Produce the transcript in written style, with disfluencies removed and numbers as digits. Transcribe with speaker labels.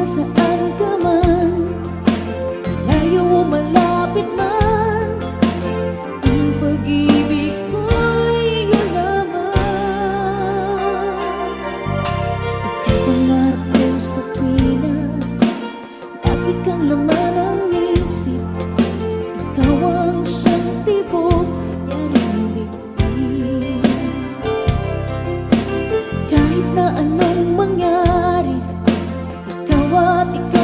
Speaker 1: nasaan ka man, layo o malapit man, ang pag-ibig ko'y iyo lamang. Ika'y pangarap ko sa tuwina, lagi kang laman ng isip. Ikaw ang siyang tibok yaring ligpit. Kahit na anong mangyari, ikaw at ikaw